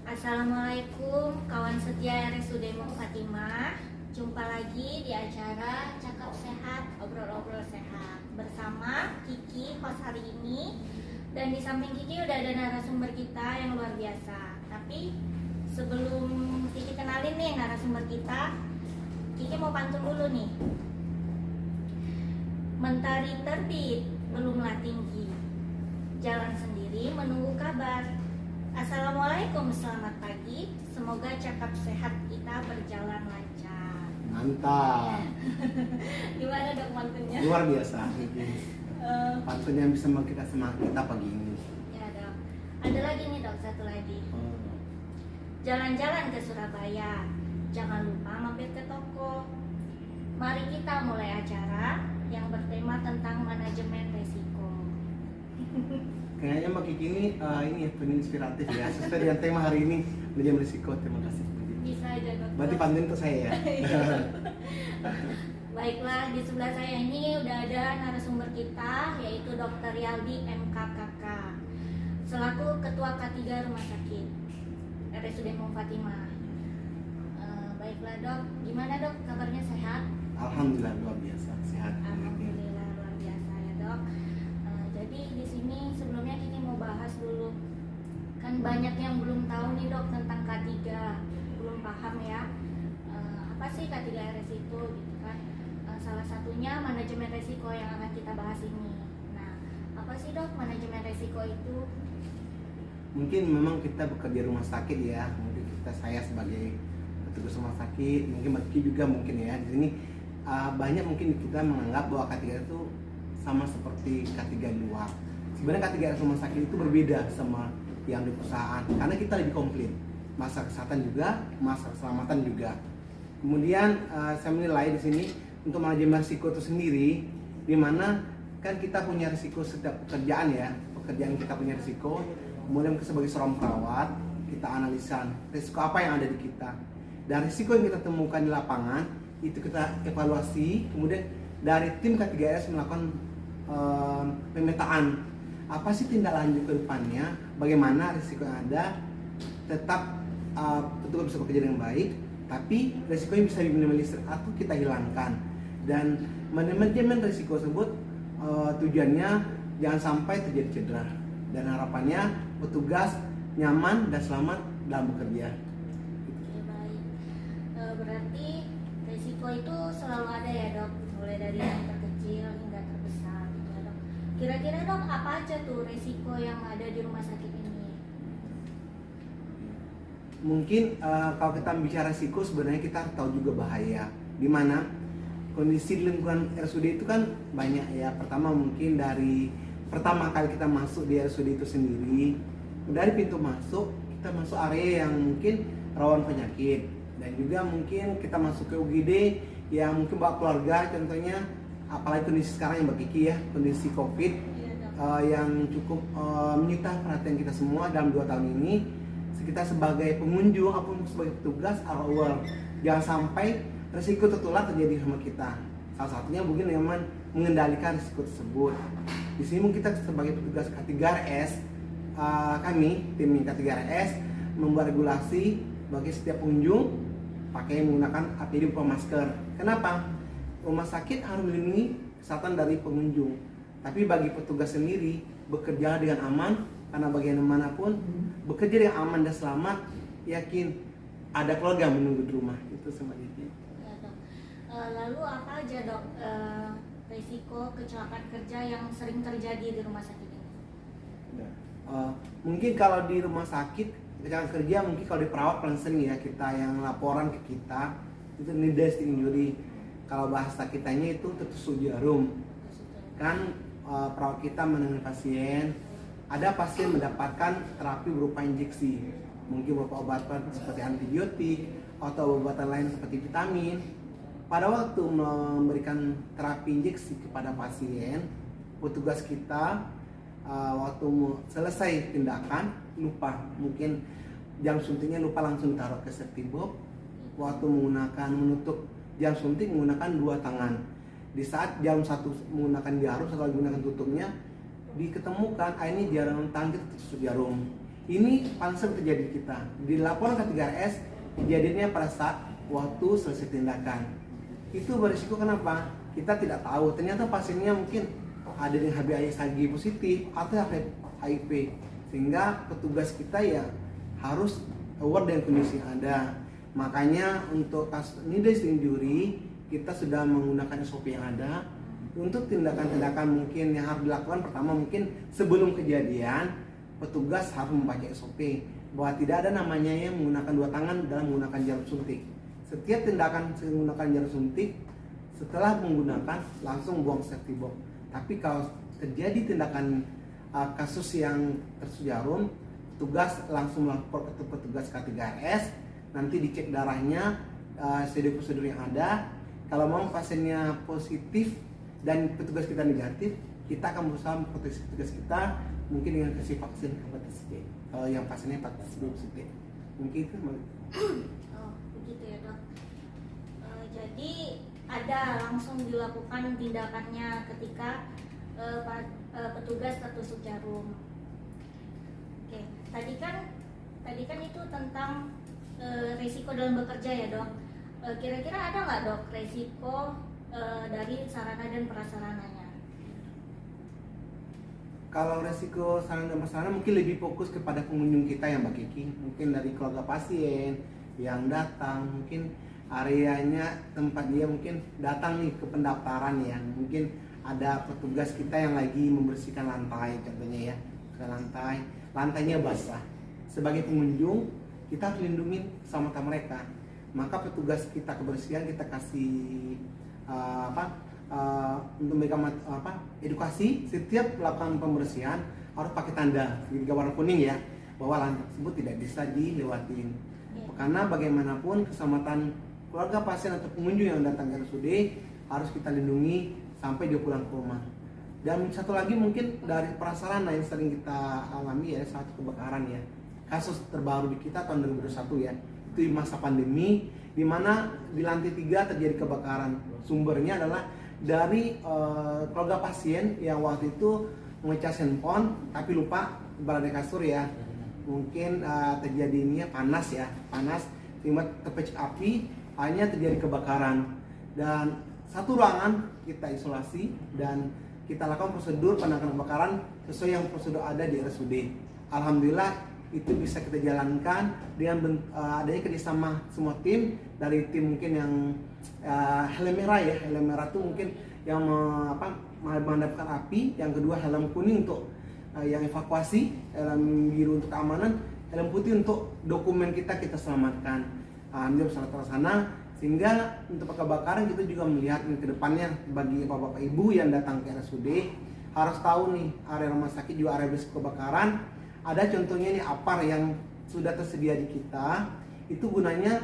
Assalamualaikum kawan setia RSUD Mung Fatimah. Jumpa lagi di acara Cakap Sehat, Obrol-Obrol Sehat bersama Kiki, host hari ini. Dan di samping Kiki udah ada narasumber kita yang luar biasa. Tapi sebelum Kiki kenalin nih narasumber kita, Kiki mau pantun dulu nih. Mentari terbit, belumlah tinggi, jalan sendiri menunggu kabar. Assalamualaikum, selamat pagi. Semoga cakap sehat kita berjalan lancar. Mantap. Gimana dok pantunnya? Luar biasa. Pantun yang bisa kita semangat kita pagi ini. Ya dok. Ada lagi nih dok, satu lagi. Jalan-jalan ke Surabaya, jangan lupa mampir ke toko. Mari kita mulai acara yang bertema tentang manajemen risiko. Kayaknya Mbak Kiki ini ya penuh inspiratif ya. Sesuai dengan tema hari ini, manajemen risiko. Terima kasih. Bisa aja dok. Berarti pantun untuk saya ya. Baiklah, di sebelah saya ini udah ada narasumber kita, yaitu Dr. Yaldi MKKK selaku Ketua K3 Rumah Sakit RSUD Mung Fatimah. Baiklah dok, gimana dok kabarnya, sehat? Alhamdulillah luar biasa sehat. Alhamdulillah luar biasa ya dok. Jadi di sini sebelumnya kita mau bahas dulu, kan banyak yang belum tahu nih dok tentang K3, belum paham ya. Apa sih K3RS itu gitu kan? Salah satunya manajemen risiko yang akan kita bahas ini. Nah, apa sih dok manajemen risiko itu? Mungkin memang kita bekerja di rumah sakit ya. Mungkin saya sebagai petugas rumah sakit, mungkin Mbak Kiki juga mungkin ya. Di sini banyak mungkin kita menganggap bahwa K3 itu sama seperti K3 di luar. Sebenarnya K3 rumah sakit itu berbeda sama yang di perusahaan karena kita lebih komplit, masalah kesehatan juga, masalah keselamatan juga. Kemudian saya menilai di sini untuk manajemen risiko itu sendiri, di mana kan kita punya risiko setiap pekerjaan ya, pekerjaan kita punya risiko. Kemudian sebagai seorang perawat kita analisa risiko apa yang ada di kita, dan risiko yang kita temukan di lapangan itu kita evaluasi. Kemudian dari tim K3S melakukan pemetaan apa sih tindak lanjut ke depannya, bagaimana risiko yang ada tetap betul bisa bekerja dengan baik, tapi risikonya bisa diminimalisir atau kita hilangkan. Dan manajemen risiko tersebut tujuannya jangan sampai terjadi cedera, dan harapannya petugas nyaman dan selamat dalam bekerja. Oke, baik. Berarti risiko itu selalu ada ya dok, mulai dari yang terkecil hingga terbesar gitu ya dok. Kira-kira dok apa aja tuh risiko yang ada di rumah sakit ini? Mungkin kalau kita bicara risiko, sebenarnya kita harus tahu juga bahaya. Di mana kondisi lingkungan RSUD itu kan banyak ya. Pertama mungkin dari pertama kali kita masuk di RSUD itu sendiri, dari pintu masuk kita masuk area yang mungkin rawan penyakit, dan juga mungkin kita masuk ke UGD yang mungkin bawa keluarga, contohnya apalagi kondisi sekarang yang Mbak Kiki ya, kondisi COVID yang cukup menyita perhatian kita semua dalam 2 tahun ini. Kita sebagai pengunjung ataupun sebagai petugas awal jangan sampai risiko tertular terjadi sama kita. Salah satunya mungkin memang mengendalikan risiko tersebut. Di sini mungkin kita sebagai petugas K3RS, kami tim K3RS membuat regulasi bagi setiap pengunjung pakai menggunakan APD berupa masker. Kenapa? Rumah sakit harus melindungi kesehatan dari pengunjung, tapi bagi petugas sendiri bekerja dengan aman, karena bagaimanapun bekerja dengan aman dan selamat, yakin ada keluarga menunggu di rumah. Itu semuanya. Ya, dok. Lalu apa aja dok risiko kecelakaan kerja yang sering terjadi di rumah sakit ini? Mungkin kalau di rumah sakit kecelakaan kerja, mungkin kalau di perawat paling sering ya kita yang laporan ke kita itu needle injury. Kalau bahasa kitanya itu tertusuk jarum. Kan perawat kita menangani pasien, ada pasien mendapatkan terapi berupa injeksi, mungkin berupa obatan seperti antibiotik atau obatan lain seperti vitamin. Pada waktu memberikan terapi injeksi kepada pasien, petugas kita waktu selesai tindakan lupa, mungkin jam suntiknya lupa, langsung ditaruh ke safety box. Waktu menutup jam suntik menggunakan 2 tangan. Di saat jam 1 menggunakan jarum, setelah menggunakan tutupnya diketemukan ini jarum tangan kita tertusuk jarum. Ini paling sering terjadi di kita. Di laporan K3RS kejadiannya pada saat waktu selesai tindakan. Itu berisiko kenapa? Kita tidak tahu. Ternyata pasiennya mungkin ada yang HIV positif atau HIV, sehingga petugas kita ya harus aware dengan kondisi yang ada. Makanya untuk kasus needless injury kita sudah menggunakan SOP yang ada. Untuk tindakan-tindakan mungkin yang harus dilakukan, pertama mungkin sebelum kejadian petugas harus membaca SOP bahwa tidak ada namanya yang menggunakan dua tangan dalam menggunakan jarum suntik. Setiap tindakan menggunakan jarum suntik, setelah menggunakan langsung buang safety box. Tapi kalau terjadi tindakan kasus yang tersus jarum, petugas langsung melapor ke petugas K3RS, nanti dicek darahnya, prosedur yang ada. Kalau mau pasiennya positif dan petugas kita negatif, kita akan berusaha memproteksi petugas kita mungkin dengan kasih vaksin hepatitis B. Kalau yang pasiennya hepatitis B positif, mungkin itu. Oh, begitu ya dok. Jadi ada langsung dilakukan tindakannya ketika petugas tertusuk jarum. Oke, tadi kan itu tentang risiko dalam bekerja ya dok. Kira-kira ada nggak dok risiko dari sarana dan prasarananya? Kalau resiko sarana dan prasarana mungkin lebih fokus kepada pengunjung kita yang Mbak Kiki, mungkin dari keluarga pasien yang datang, mungkin areanya tempat dia mungkin datang nih ke pendaftaran ya, mungkin ada petugas kita yang lagi membersihkan lantai contohnya ya, ke lantainya basah. Sebagai pengunjung kita harus lindungi keselamatan mereka, maka petugas kita kebersihan kita kasih untuk mereka edukasi. Setiap melakukan pembersihan harus pakai tanda segitiga warna kuning ya, bahwa lantai tersebut tidak bisa dilewatin. Karena bagaimanapun keselamatan keluarga pasien atau pengunjung yang datang ke RSUD harus kita lindungi sampai dia pulang ke rumah. Dan satu lagi mungkin dari prasarana yang sering kita alami ya, satu kebakaran ya, kasus terbaru di kita tahun 2021 ya, itu di masa pandemi, di mana di lantai 3 terjadi kebakaran. Sumbernya adalah dari keluarga pasien yang waktu itu ngecas handphone tapi lupa berada di kasur ya, mungkin terjadi ini ya, panas sehingga terpecah api, akhirnya terjadi kebakaran. Dan satu ruangan kita isolasi dan kita lakukan prosedur penanganan kebakaran sesuai yang prosedur ada di RSUD. Alhamdulillah itu bisa kita jalankan dengan adanya kerjasama semua tim, dari tim mungkin yang helm merah ya, helm merah itu mungkin yang memadamkan api, yang kedua helm kuning untuk yang evakuasi, helm biru untuk keamanan, helm putih untuk dokumen kita selamatkan. Alhamdulillah bisa terlaksana, sehingga untuk kebakaran kita juga melihat ke depannya bagi bapak-bapak ibu yang datang ke RSUD harus tahu nih, area rumah sakit juga area risiko kebakaran. Ada contohnya nih APAR yang sudah tersedia di kita, itu gunanya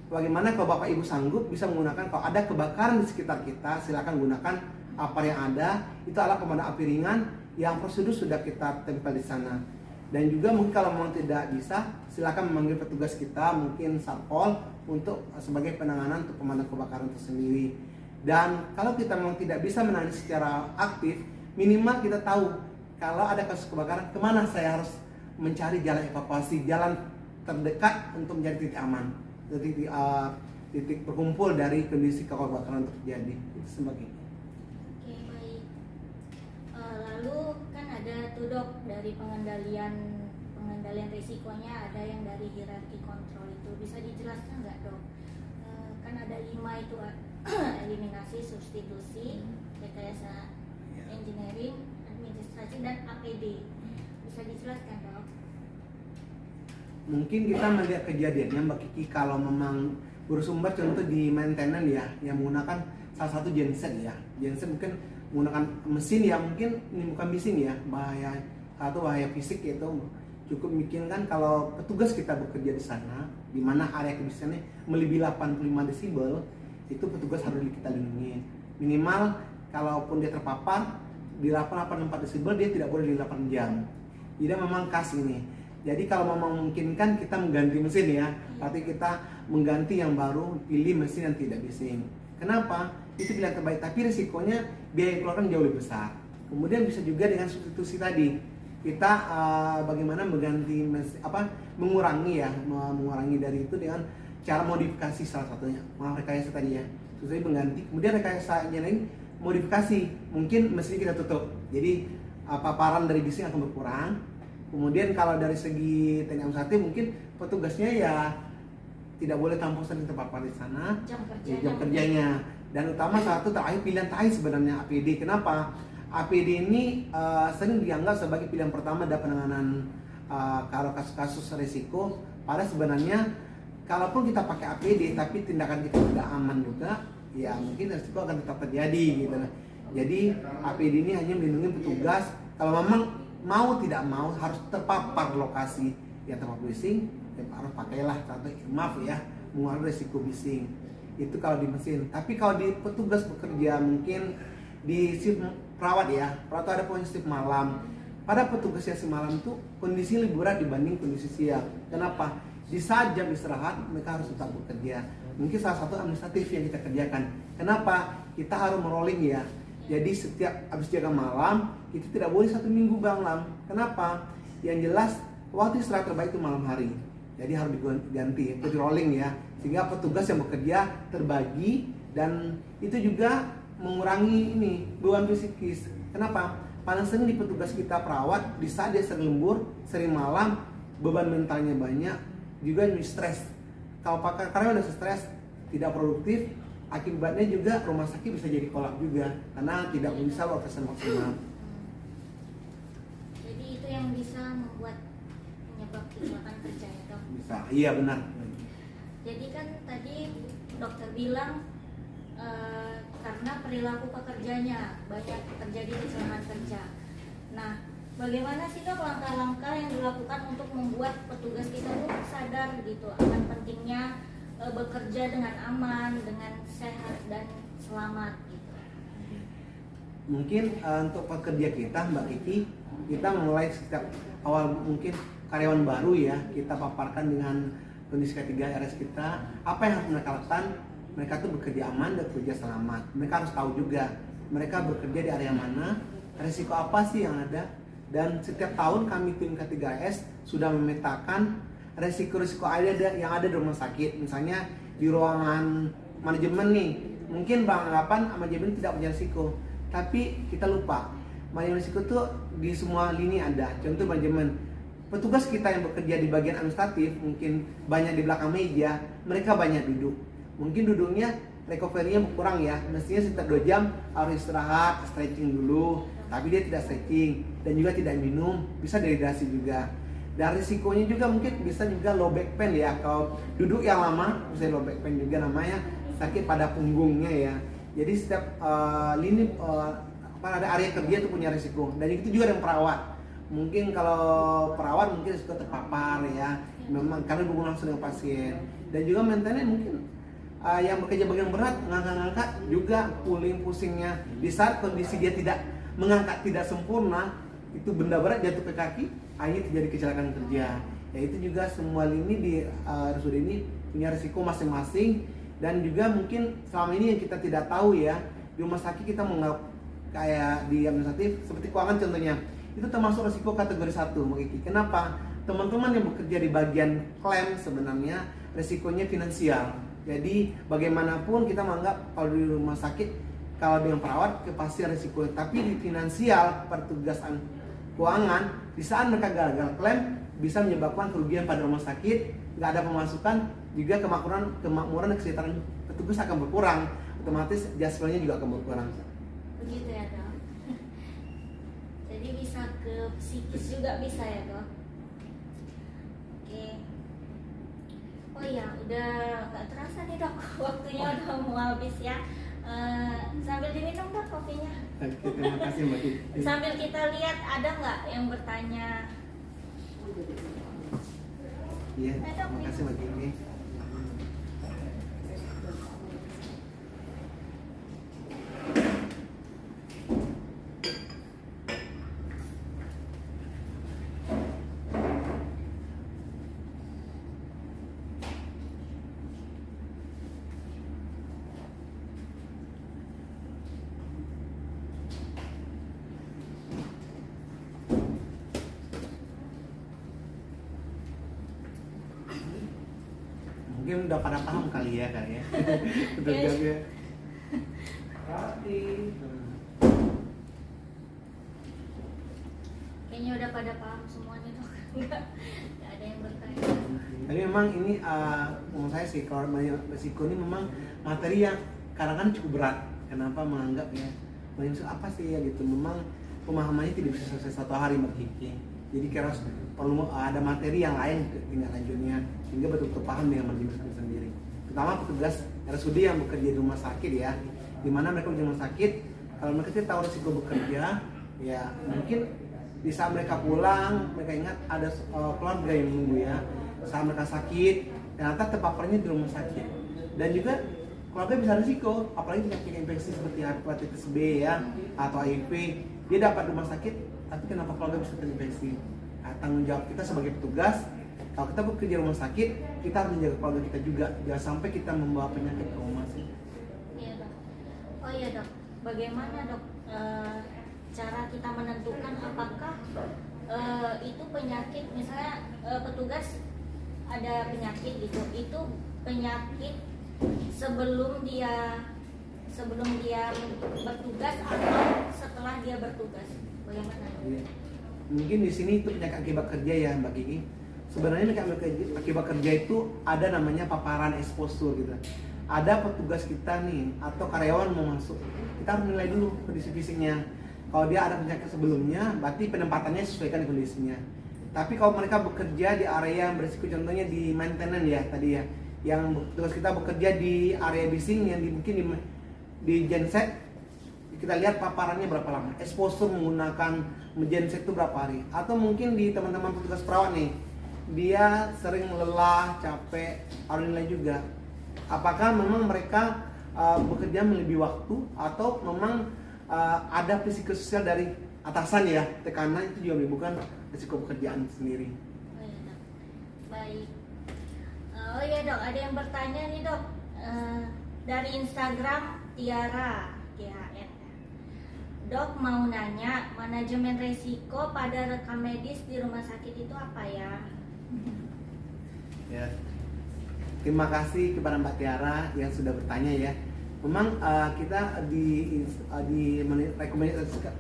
bagaimana kalau bapak ibu sanggup bisa menggunakan, kalau ada kebakaran di sekitar kita silakan gunakan APAR yang ada. Itu alat pemadam api ringan yang prosedur sudah kita tempel di sana. Dan juga mungkin kalau memang tidak bisa, silakan memanggil petugas kita, mungkin Satpol, untuk sebagai penanganan untuk pemadam kebakaran tersendiri. Dan kalau kita memang tidak bisa menangani secara aktif, minimal kita tahu kalau ada kasus kebakaran kemana saya harus mencari jalan evakuasi, jalan terdekat untuk mencari titik aman, titik berkumpul dari kondisi kebakaran terjadi. Itu sebagainya. Oke, baik. Lalu kan ada tuh dok, dari pengendalian risikonya ada yang dari hierarki kontrol, itu bisa dijelaskan nggak dok? Kan ada 5 itu, eliminasi, substitusi, rekayasa engineering, administrasi, dan APD. Bisa dijelaskan dok? Mungkin kita melihat kejadiannya Mbak Kiki, kalau memang bersumber contoh di maintenance ya, yang menggunakan salah satu genset ya, genset mungkin menggunakan mesin ya, mungkin ini bukan mesin ya, bahaya fisik yaitu cukup bikinkan kalau petugas kita bekerja di sana, di mana area kebisaannya melebihi 85 desibel, itu petugas harus kita lindungi. Minimal kalaupun dia terpapar di 84 desibel, dia tidak boleh di 8 jam. Jadi memang khas ini. Jadi kalau memang memungkinkan kita mengganti mesin ya, tapi kita mengganti yang baru, pilih mesin yang tidak bising. Kenapa? Itu pilihan terbaik, tapi risikonya biaya keluaran jauh lebih besar. Kemudian bisa juga dengan substitusi tadi. kita bagaimana mengurangi dari itu dengan cara modifikasi salah satunya, rekayasa tadi ya, sesuai mengganti, kemudian rekayasa yang lain modifikasi, mungkin mesin kita tutup, jadi paparan dari bising akan berkurang. Kemudian kalau dari segi teknik administratif mungkin petugasnya ya tidak boleh tampil sering terpapar di sana, jam kerjanya. Dan utama satu terakhir pilihan terakhir sebenarnya APD. Kenapa? APD ini sering dianggap sebagai pilihan pertama dalam penanganan kalau kasus-kasus risiko. Padahal sebenarnya kalaupun kita pakai APD tapi tindakan kita tidak aman juga, ya mungkin risiko akan tetap terjadi gitu. Jadi APD ini hanya melindungi petugas kalau memang mau tidak mau harus terpapar lokasi yang terpapar bising, ya harus pakailah contoh, maaf ya, mengurangi risiko bising. Itu kalau di mesin. Tapi kalau di petugas bekerja mungkin di shift perawat ya, perawat ada punya shift malam. Pada petugas yang shift malam itu kondisi lebih berat dibanding kondisi siang. Kenapa? Di saat jam istirahat mereka harus tetap bekerja. Mungkin salah satu administratif yang kita kerjakan. Kenapa? Kita harus merolling ya. Jadi setiap habis jaga malam itu tidak boleh 1 minggu malam. Kenapa? Yang jelas waktu istirahat terbaik itu malam hari. Jadi harus diganti, itu di rolling ya. Sehingga petugas yang bekerja terbagi dan itu juga mengurangi beban psikis. Kenapa? Paling sering di petugas kita perawat di saat dia sering lembur, sering malam, beban mentalnya banyak, juga stres. Kalau karyawan udah stres, tidak produktif, akibatnya juga rumah sakit bisa jadi kolap juga karena tidak bisa beroperasi maksimal. Jadi itu yang bisa membuat penyebab kecelakaan kerja ya dok? Bisa, iya benar. Jadi kan tadi dokter bilang karena perilaku pekerjanya banyak terjadi kecelakaan kerja. Nah, bagaimana sih dok langkah-langkah yang dilakukan untuk membuat petugas kita tuh sadar gitu akan pentingnya bekerja dengan aman, dengan sehat dan selamat gitu. Mungkin untuk pekerja kita Mbak Kiki, kita mulai setiap awal mungkin karyawan baru ya, kita paparkan dengan kondisi K3RS kita, apa yang harus mereka lakukan. Mereka tuh bekerja aman dan bekerja selamat. Mereka harus tahu juga mereka bekerja di area mana, resiko apa sih yang ada. Dan setiap tahun kami tim K3S sudah memetakan resiko-resiko yang ada di rumah sakit. Misalnya di ruangan manajemen nih, mungkin beranggapan manajemen tidak punya risiko, tapi kita lupa manajemen risiko tuh di semua lini ada. Contoh manajemen, petugas kita yang bekerja di bagian administratif mungkin banyak di belakang meja, mereka banyak duduk. Mungkin duduknya recovery-nya berkurang ya, mestinya setiap 2 jam harus istirahat, stretching dulu, tapi dia tidak stretching dan juga tidak minum, bisa dehidrasi juga. Dan risikonya juga mungkin bisa juga low back pain ya, kalau duduk yang lama bisa low back pain juga namanya, sakit pada punggungnya ya. Jadi setiap lini ada area kerja itu punya risiko, dan itu juga yang perawat. Mungkin kalau perawat mungkin risiko terpapar ya, memang karena berhubungan langsung dengan pasien. Dan juga maintenance mungkin yang bekerja bagian berat, ngangkat-ngangkat juga pusingnya. Di saat kondisi dia tidak mengangkat tidak sempurna, itu benda berat jatuh ke kaki, akhirnya terjadi kecelakaan kerja. Ya itu juga semua lini di RSUD ini punya risiko masing-masing. Dan juga mungkin selama ini yang kita tidak tahu ya, di rumah sakit kita menganggap kayak di administratif seperti keuangan contohnya, itu termasuk risiko kategori 1 Mbak Kiki. Kenapa? Teman-teman yang bekerja di bagian klaim sebenarnya risikonya finansial. Jadi bagaimanapun kita menganggap kalau di rumah sakit, kalau dengan perawat pasti risiko, tapi di finansial petugasan keuangan di saat mereka gagal klaim bisa menyebabkan kerugian pada rumah sakit, nggak ada pemasukan, juga kemakmuran dan kesejahteraan petugas akan berkurang, otomatis jaspernya juga akan berkurang. Begitu ya dok. Jadi bisa ke psikis juga bisa ya dok. Oke. Oh iya, udah gak terasa nih dok, waktunya udah mau habis ya. Sambil diminum dok kopinya. Oke, terima kasih Mbak Kiki. Sambil kita lihat ada nggak yang bertanya. Iya, terima kasih Mbak Kiki. Mungkin udah pada paham kali ya petugasnya. Kayaknya udah pada paham semua nih dok. Nggak ada yang bertanya. Tapi memang ini menurut saya sih kalau resiko ini memang materi yang kadang-kadang cukup berat. Kenapa menganggap ya apa sih ya gitu. Memang pemahamannya tidak bisa selesai satu hari Mbak Kiki. Jadi kira perlu ada materi yang lain tinggal lanjutnya sehingga betul-betul paham dengan majelis sendiri. Terutama petugas RSUD yang bekerja di rumah sakit ya, di mana mereka di rumah sakit kalau mereka tidak tahu risiko bekerja ya mungkin di saat mereka pulang mereka ingat ada keluarga yang menunggu ya, saat mereka sakit ternyata terpaparnya di rumah sakit dan juga keluarga bisa risiko apalagi penyakit infeksi seperti hepatitis B ya atau HIV dia dapat rumah sakit tapi kenapa keluarga bisa terinfeksi. Nah, tanggung jawab kita sebagai petugas kalau kita bekerja di rumah sakit kita harus menjaga keluarga kita juga jangan sampai kita membawa penyakit ke rumah sakit. Iya dok. Oh iya dok, bagaimana dok cara kita menentukan apakah itu penyakit misalnya petugas ada penyakit gitu itu penyakit sebelum dia bertugas atau setelah dia bertugas bagaimana? Ya. Mungkin di sini itu penyakit akibat kerja ya Mbak Kiki. Sebenarnya penyakit akibat kerja itu ada namanya paparan exposure gitu. Ada petugas kita nih atau karyawan mau masuk, kita harus nilai dulu kondisi fisiknya. Kalau dia ada penyakit sebelumnya, berarti penempatannya sesuaikan dengan kondisinya. Tapi kalau mereka bekerja di area yang berisiko, contohnya di maintenance ya tadi ya, yang petugas kita bekerja di area bising yang mungkin di genset, kita lihat paparannya berapa lama, exposure menggunakan genset itu berapa hari, atau mungkin di teman-teman petugas perawat nih, dia sering lelah, capek, harus nilai juga. Apakah memang mereka bekerja melebihi waktu atau memang ada psikososial dari atasan ya, tekanan itu juga bukan risiko pekerjaan sendiri. Oh iya dok, baik. Oh iya dok, ada yang bertanya nih dok dari Instagram Tiara THN. Dok mau nanya manajemen risiko pada rekam medis di rumah sakit itu apa ya? Ya. Terima kasih kepada Mbak Tiara yang sudah bertanya ya. Memang kita di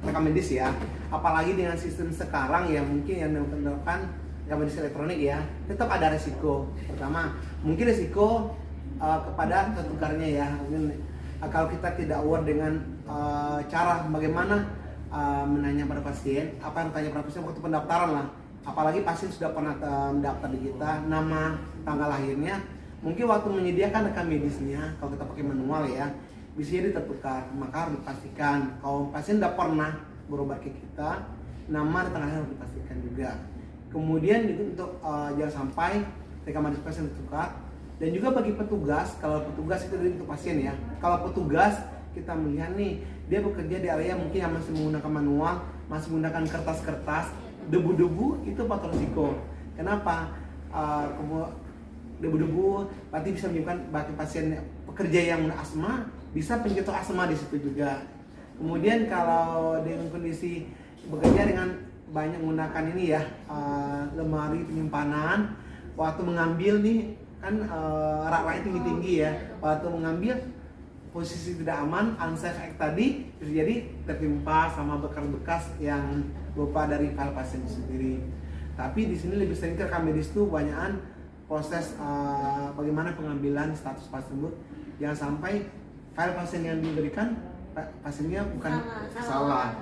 rekam medis ya, apalagi dengan sistem sekarang ya mungkin yang menerapkan rekam medis elektronik ya, tetap ada resiko. Pertama, mungkin resiko kepada tertukarnya ya. Mungkin kalau kita tidak aware dengan cara bagaimana menanya pada pasien, apa yang tanya pada pasien waktu pendaftaran lah. Apalagi pasien sudah pernah mendaftar di kita, nama, tanggal lahirnya. Mungkin waktu menyediakan rekam medisnya, kalau kita pakai manual ya, bisa jadi tertukar. Maka harus dipastikan kalau pasien tidak pernah berobat ke kita, nama dan tanggal lahir harus dipastikan juga. Kemudian juga untuk jangan sampai rekam medis pasien tertukar. Dan juga bagi petugas, kalau petugas itu untuk pasien ya. Kalau petugas kita melihat nih, dia bekerja di area mungkin yang masih menggunakan manual, masih menggunakan kertas-kertas, debu-debu itu faktor risiko. Kenapa? Debu-debu berarti bisa menyebabkan bagi pasien pekerja yang asma bisa pencetus asma di situ juga. Kemudian kalau dengan kondisi bekerja dengan banyak menggunakan ini ya lemari penyimpanan, waktu mengambil nih kan rak-raknya tinggi-tinggi ya, waktu mengambil posisi tidak aman, unsafe act tadi bisa jadi tertimpa sama bekas-bekas yang berupa dari file pasien sendiri. Tapi di sini lebih sering rekam medis itu banyakan proses bagaimana pengambilan status pasien tersebut, jangan sampai file pasien yang diberikan pasiennya bukan salah.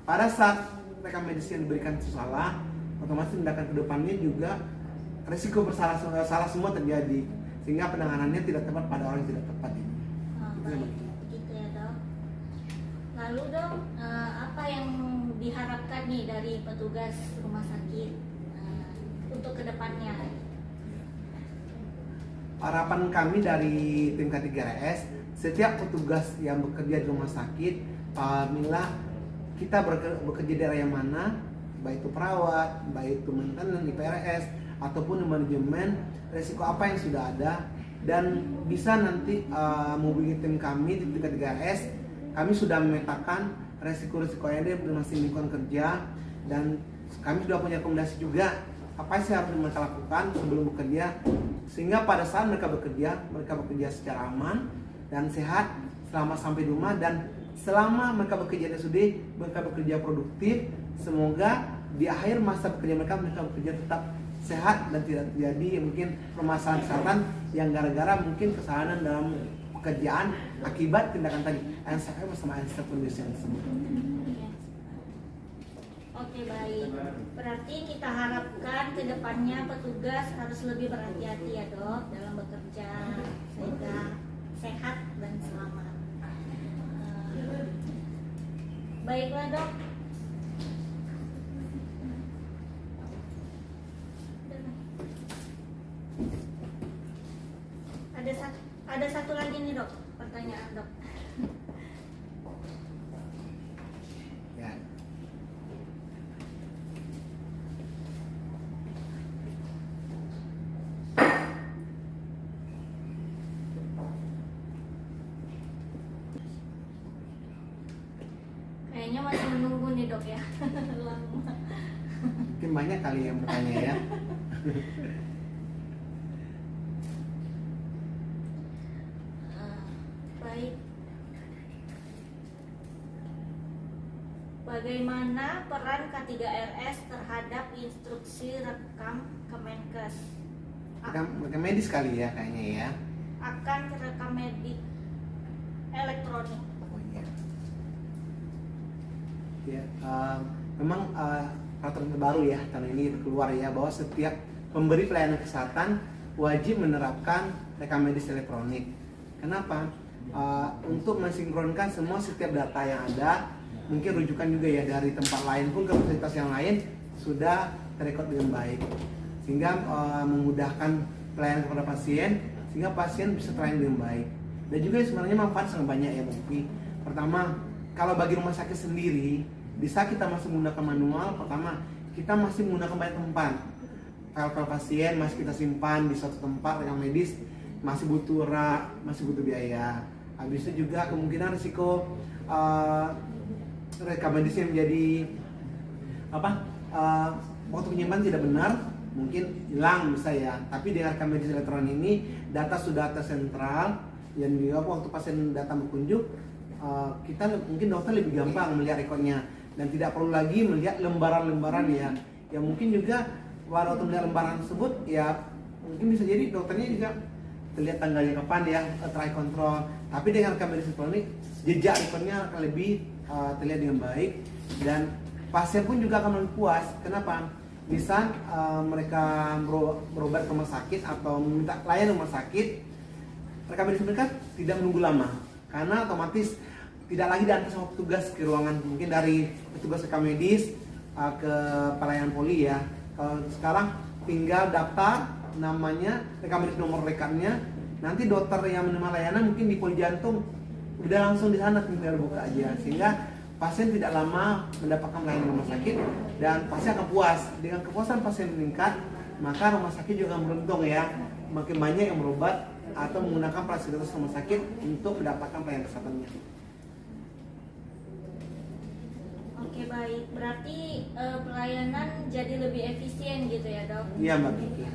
Pada saat rekam medis yang diberikan itu salah, otomatis tindakan kedepannya juga risiko bersalah salah semua terjadi, sehingga penanganannya tidak tepat pada orang yang tidak tepat. Baik, begitu ya dok. Lalu dok, apa yang diharapkan nih dari petugas rumah sakit untuk kedepannya? Harapan kami dari tim K3RS, setiap petugas yang bekerja di rumah sakit, apabila kita bekerja di area mana, baik itu perawat, baik itu maintenance, IPRS, ataupun manajemen, resiko apa yang sudah ada, dan bisa nanti menghubungi tim kami di K3RS. Kami sudah memetakan resiko-resiko yang ada di masing lingkungan kerja, dan kami sudah punya rekomendasi juga apa sih harus mereka lakukan sebelum bekerja sehingga pada saat mereka bekerja secara aman dan sehat selama sampai di rumah, dan selama mereka bekerja di RSUD mereka bekerja produktif. Semoga di akhir masa bekerja mereka bekerja tetap sehat dan tidak terjadi mungkin permasalahan kesehatan yang gara-gara mungkin kesalahan dalam pekerjaan akibat tindakan tadi ANSF bersama ANSF condition tersebut. Oke, baik. Berarti kita harapkan ke depannya petugas harus lebih berhati-hati ya dok dalam bekerja sehingga sehat dan selamat. Baiklah dok. Ada satu lagi nih dok, pertanyaan dok. Ya. Kayaknya masih menunggu nih dok ya. Lama. Mungkin banyak kali yang bertanya ya. Baik. Bagaimana peran K3RS terhadap instruksi rekam Kemenkes? Rekam medis kali ya kayaknya ya. Akan rekam medik elektronik. Oh iya. Ya, memang peraturan terbaru ya tahun ini keluar ya bahwa setiap pemberi pelayanan kesehatan wajib menerapkan rekam medis elektronik. Kenapa? Untuk mensinkronkan semua setiap data yang ada, mungkin rujukan juga ya dari tempat lain pun ke fasilitas yang lain sudah terekod dengan baik, sehingga memudahkan pelayanan kepada pasien, sehingga pasien bisa terlayani dengan baik. Dan juga sebenarnya manfaat sangat banyak ya Bukti. Pertama, kalau bagi rumah sakit sendiri, bisa kita masih menggunakan manual. Pertama, kita masih menggunakan banyak tempat. File pasien masih kita simpan di suatu tempat, rekam medis masih butuh biaya. Habis itu juga kemungkinan risiko rekam medisnya menjadi waktu penyimpanan tidak benar, mungkin hilang bisa ya. Tapi dengan rekam medis elektronik ini data sudah tersentral, dan juga waktu pasien datang berkunjung kita mungkin dokter lebih gampang melihat rekodnya dan tidak perlu lagi melihat lembaran-lembaran ya. Yang mungkin juga waktu melihat lembaran tersebut ya mungkin bisa jadi dokternya juga terlihat tanggalnya kapan ya, try control. Tapi dengan rekam medis elektronik, jejak rekodnya akan lebih terlihat dengan baik, dan pasien pun juga akan lebih puas. Kenapa? Bisa mereka berobat ke rumah sakit atau meminta layanan rumah sakit, rekam medis mereka tidak menunggu lama, karena otomatis tidak lagi diantar sama petugas ke ruangan, mungkin dari petugas rekam medis ke pelayanan poli ya. Kalau sekarang tinggal daftar namanya, rekam medis nomor rekannya, nanti dokter yang menerima layanan mungkin di poli jantung udah langsung di sana tinggal buka aja, sehingga pasien tidak lama mendapatkan layanan rumah sakit dan pasien akan puas. Dengan kepuasan pasien meningkat, maka rumah sakit juga beruntung ya, makin banyak yang berobat atau menggunakan fasilitas rumah sakit untuk mendapatkan pelayanan kesehatannya. Oke, baik, berarti pelayanan jadi lebih efisien gitu ya dok? Iya Mbak Kiki,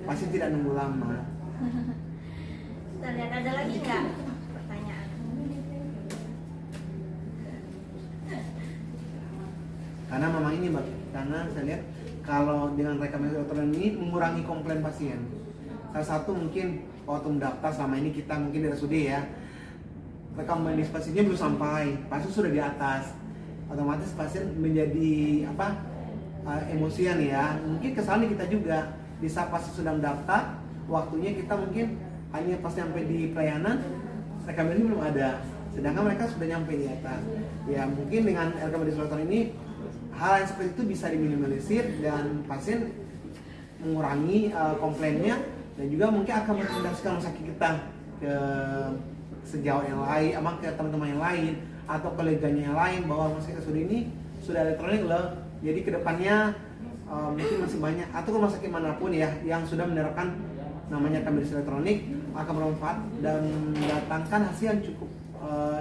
pasien tidak nunggu lama. Kita lihat ada lagi nggak pertanyaan? Karena memang ini Mbak, karena saya lihat kalau dengan rekam medis elektronik ini mengurangi komplain pasien. Salah satu mungkin waktu mendaftar selama ini kita mungkin di RSUD ya, rekam medis pasiennya belum sampai, pasien sudah di atas, otomatis pasien menjadi emosian ya. Mungkin kesalahan kita juga, di saat pasien sudah mendaftar, waktunya kita mungkin hanya pas nyampe di pelayanan, rekam medis belum ada, sedangkan mereka sudah nyampe di atas. Ya mungkin dengan rekam medis elektronik ini hal yang seperti itu bisa diminimalisir dan pasien mengurangi komplainnya, dan juga mungkin akan merekomendasikan rumah sakit kita ke sejauh yang lain, ke teman-teman yang lain atau koleganya yang lain bahwa rumah sakit ini sudah elektronik loh. Jadi kedepannya mungkin masih banyak atau rumah sakit manapun ya yang sudah menerapkan namanya rekam medis elektronik akan bermanfaat dan mendatangkan hasil yang cukup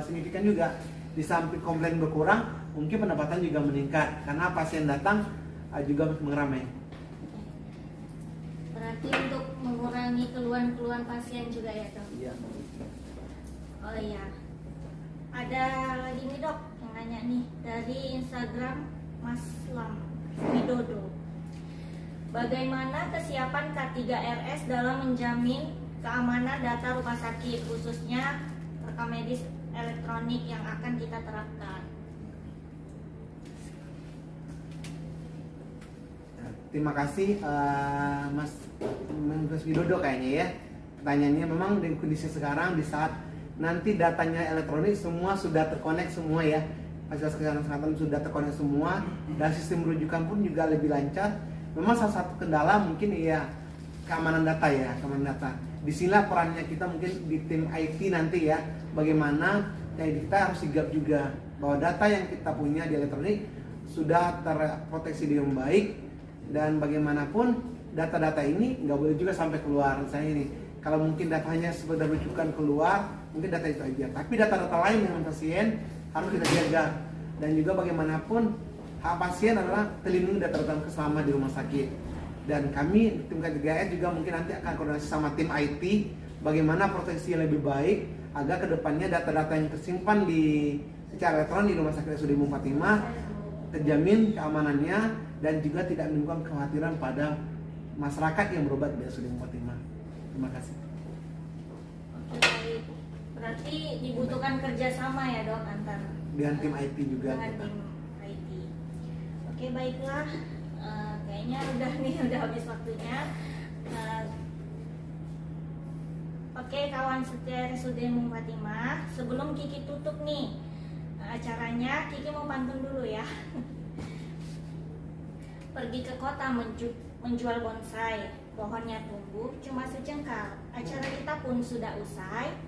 signifikan juga. Di samping komplain berkurang, mungkin pendapatan juga meningkat karena pasien datang juga mengeramai. Berarti berarti untuk mengurangi keluhan-keluhan pasien juga ya dok? Iya. Oh iya, ada lagi nih dok yang nanya nih dari Instagram Mas Lam Widodo. Bagaimana kesiapan K3RS dalam menjamin keamanan data rumah sakit, khususnya rekam medis elektronik yang akan kita terapkan? Terima kasih Mas Widodo kayaknya ya. Pertanyaannya memang di kondisi sekarang di saat nanti datanya elektronik semua sudah terkonek semua ya. Fasilitas kesehatan sudah terkonek semua dan sistem rujukan pun juga lebih lancar. Memang salah satu kendala mungkin ya keamanan data ya, keamanan data. Disinilah perannya kita mungkin di tim IT nanti ya. Bagaimana kita harus sigap juga bahwa data yang kita punya di elektronik sudah terproteksi dengan baik. Dan bagaimanapun data-data ini nggak boleh juga sampai keluar. Misalnya ini, kalau mungkin datanya sekedar rujukan keluar, mungkin data itu aja. Tapi data-data lain dengan pasien harus kita jaga. Dan juga bagaimanapun hak pasien adalah terlindungi data-data selama di rumah sakit. Dan kami tim K3RS juga mungkin nanti akan koordinasi sama tim IT bagaimana proteksi yang lebih baik agar kedepannya data-data yang tersimpan di secara elektronik di rumah sakit RSUD Bung Fatimah terjamin keamanannya dan juga tidak menimbulkan kekhawatiran pada masyarakat yang berobat di RSUD Bung Fatimah. Terima kasih. Oke, baik. Berarti dibutuhkan kerjasama ya dok antar dengan tim IT juga. Dengan tim IT. Oke, baiklah. Kayaknya udah nih, udah habis waktunya. Oke, kawan setia RSUD Bung Fatimah, sebelum Kiki tutup nih acaranya, Kiki mau pantun dulu ya. Pergi ke kota menjual bonsai, pohonnya tumbuh cuma sejengkal. Acara kita pun sudah usai,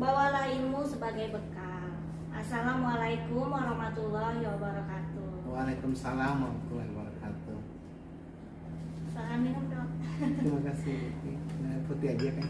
bawalah ilmu sebagai bekal. Assalamualaikum warahmatullahi wabarakatuh. Waalaikumsalam warahmatullahi wabarakatuh. Salam minum dok. Terima kasih. Putih aja kan.